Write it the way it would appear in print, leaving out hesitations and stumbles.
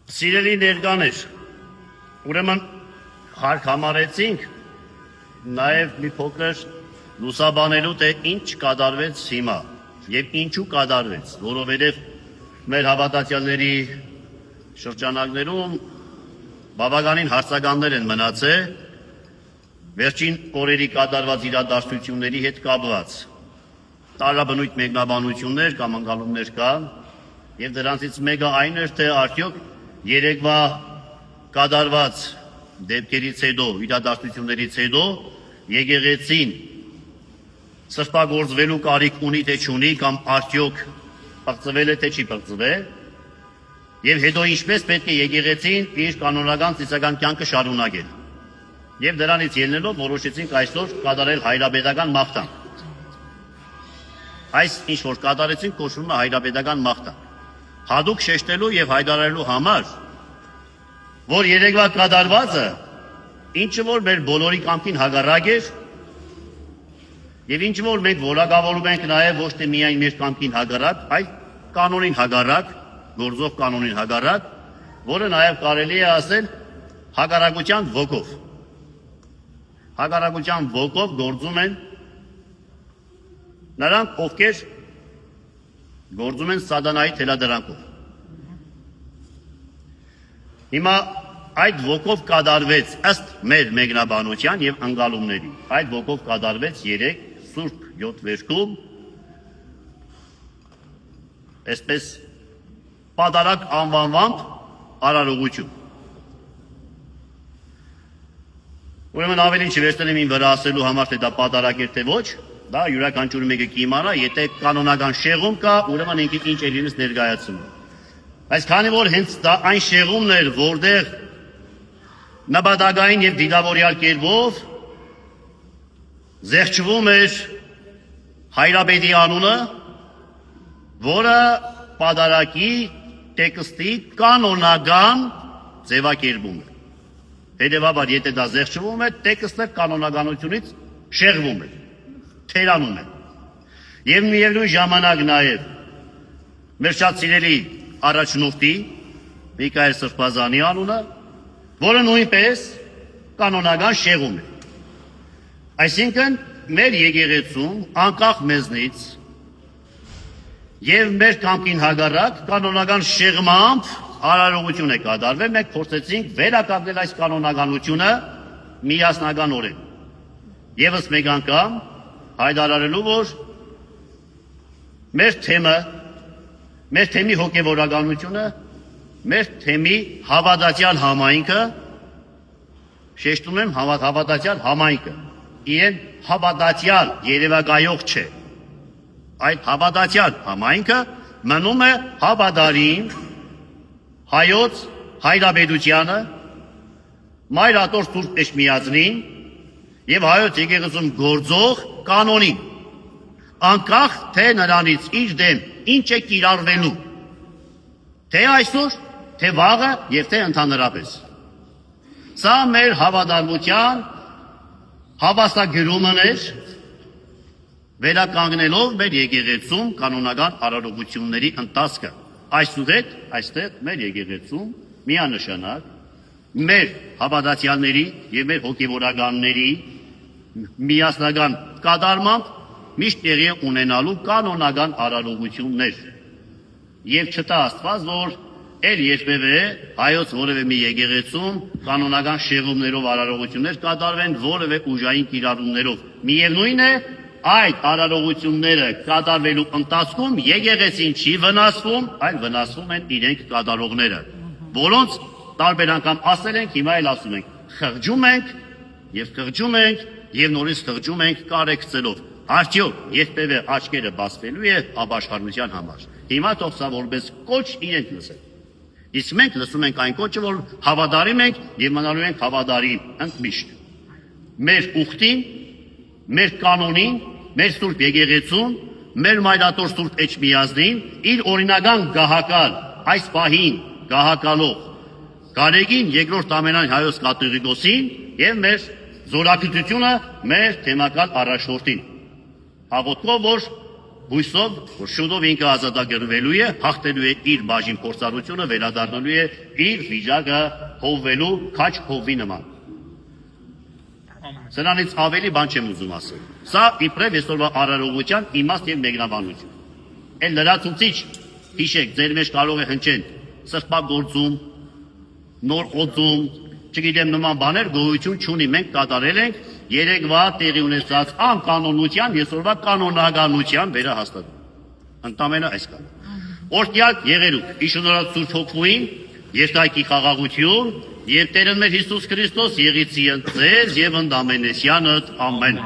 Սիրելի ներկաներ, ուրեմն հարկ համարեցինք նաև մի փոքր լուսաբանելու թե ինչ կատարվեց հիմա եւ ինչու կատարվեց, որովհետեւ մեր հավատացյալների շրջանակներում բավականին հարցականներ են մնացել վերջին օրերի կատարված իրադարձությունների հետ կապված տարաբնույթ մեկնաբանություններ կամ ընկալումներ կան եւ դրանցից մեկը այն էր թե արդյոք երեկվա կատարված դեպքերից հետո, իրադարձություններից հետո եկեղեցին սրտագործվելու կարիք ունի թե չունի կամ արդյոք պղծվել է թե չի պղծվել եւ հետո ինչպես պետք է եկեղեցին իր կանոնական ծիսական կյանքը շարունակել եւ դրանից ելնելով որոշեցինք այսօր կատարել հայրապետական մաղթանք այս ինչ որ կատարեցինք կոչվում է հայրապետական մաղթանք հadouk շեշտելու եւ հայտարարելու համար, որ երեկվա կատարվածը ինչը որ մեր բոլորի կամքին հակառակ էր եւ ինչ որ մենք որակավորում ենք նաեւ ոչ թե միայն մեր կամքին հակառակ, այլ կանոնին հակառակ, գործող կանոնին հակառակ, որը նաեւ կարելի է ասել հակառակության ոգով։ Հակառակության ոգով գործում են նրանք, ովքեր գործում են սատանայի թելադրանքով։ Հիմա այդ ոգով կատարվեց ըստ մեր մեկնաբանության եւ ընկալումների։ Այդ ոգով կատարվեց 3 Սուրբ 7 վերքում այսպես պատարակ անվանվամբ արարողություն։ Ուրեմն ավելին չվերցնեմ ին վրա ասելու համար թե դա պատարակ էր թե ոչ, դա յուրաքանչյուր մեկը կիմանա, եթե կանոնական շեղում կա, ուրեմն ինքը ինչ է իրենից ներկայացնում։ Բայց քանի որ հենց դա այն շեղումն էր, որտեղ նպատակային եւ դիտավորյալ կերպով զեղչվում էր հայրապետի անունը, որը պատարակի տեքստի կանոնական ձևակերպում է։ Հետևաբար, եթե դա զեղչվում է, տեքստը կանոնականությունից շեղվում է, թերանում է։ Եվ միևնույն ժամանակ նաև մեր շատ սիրելի առաջնորդի Միքայել Սրբազանի անունը, որը նույնպես կանոնական շեղում է։ Այսինքն մեր եկեղեցում անկախ մեզնից եւ մեր կամքին հակառակ կանոնական շեղմամբ արարողություն է կատարվել, մենք փորձեցինք վերականգնել այս կանոնականությունը միասնականորեն։ Եվս մեկ անգամ հայտարարելու, որ մեր թեմի հոգևորականությունը, մեր թեմի հավատացյալ համայնքը, շեշտում եմ հավատացյալ համայնքը, իրեն հավատացյալ երևակայող չէ։ Այդ հավատացյալ համայնքը մնում է հավատարիմ հայոց հայրապետությանը, մայրաթոր Սուրբ Էջմիածնին եւ հայոց եկեղեցում գործող կանոնին, անկախ թե նրանից իր դեմ ինչ է կիրառվելու, թե այսօր, թե վաղը եւ թե ընդհանրապես։ Սա մեր հավատարմության հավաստագրումն էր, վերականգնելով մեր եկեղեցում կանոնական արարողությունների ընթացքը։ Այսուհետ այստեղ մեր եկեղեցում միանշանակ մեր հավատացյալների եւ մեր հոգեվորականների միասնական կատարմամբ միշտ տեղի ունենալու կանոնական արարողություններ։ Եվ չտա Աստված, որ էլ երբևէ հայոց որևէ մի եկեղեցում կանոնական շեղումներով արարողություններ կատարվեն որևէ ուժային կիրառումներով։ Միևնույն է, այդ արարողությունները կատարվելու ընթացքում եկեղեցին չի վնասվում, այլ վնասվում են իրենք կատարողները, որոնց տարբեր անգամ ասել ենք, հիմա էլ ասում ենք, խղճում ենք եւ նորից խղճում ենք կարեկցելով։ Արդյոք երբևէ աչքերը բացվելու է ապաշխարության համար։ Հիմա թող սա որպես կոչ իրենք լսեն։ Իսկ մենք լսում ենք այն կոչը, որ հավատարիմ ենք եւ մնալու ենք հավատարիմ ընդմիշտ։ Մեր ուխտին, մեր կանոնին, մեր Սուրբ եկեղեցուն, մեր մայրաթոր Սուրբ Էջմիածնին, իր օրինական գահակալ, այս պահին գահակալող Գարեգին երկրորդ ամենայն հայոց կաթողիկոսին եւ մեր զորակցությունը մեր թեմական առաջնորդին։ Աղոթքով, որ հույսով, որ շուտով ինքը ազատագրվելու է, հաղթելու է իր բաժին փորձառությունը, վերադառնալու է իր վիճակը հովվելու քաչ հովվի նման։ Սրանից ավելի բան չեմ ուզում ասել։ Սա իբրև այսօրվա արարողության իմաստ եւ մեկնաբանություն։ Էլ լրացուցիչ հիշեք, ձեր մեջ կարող է հնչեն սրբագործում, նոր օծում, չգիտեմ նման բաներ գոյություն չունի։ Մենք կատարել ենք երեկվա տեղի ունեցած անկանոնության, այսօրվա կանոնականության վերահաստատում։ Ընդամենը այսքան։ Օրհնյալ եղերուք, ի շնորհ Սուրբ Հոգուին, երկայքի խաղաղություն, եւ Տերն մեր Հիսուս Քրիստոս եղիցի ընդ ձեզ եւ ընդ ամենեսյանդ ամեն։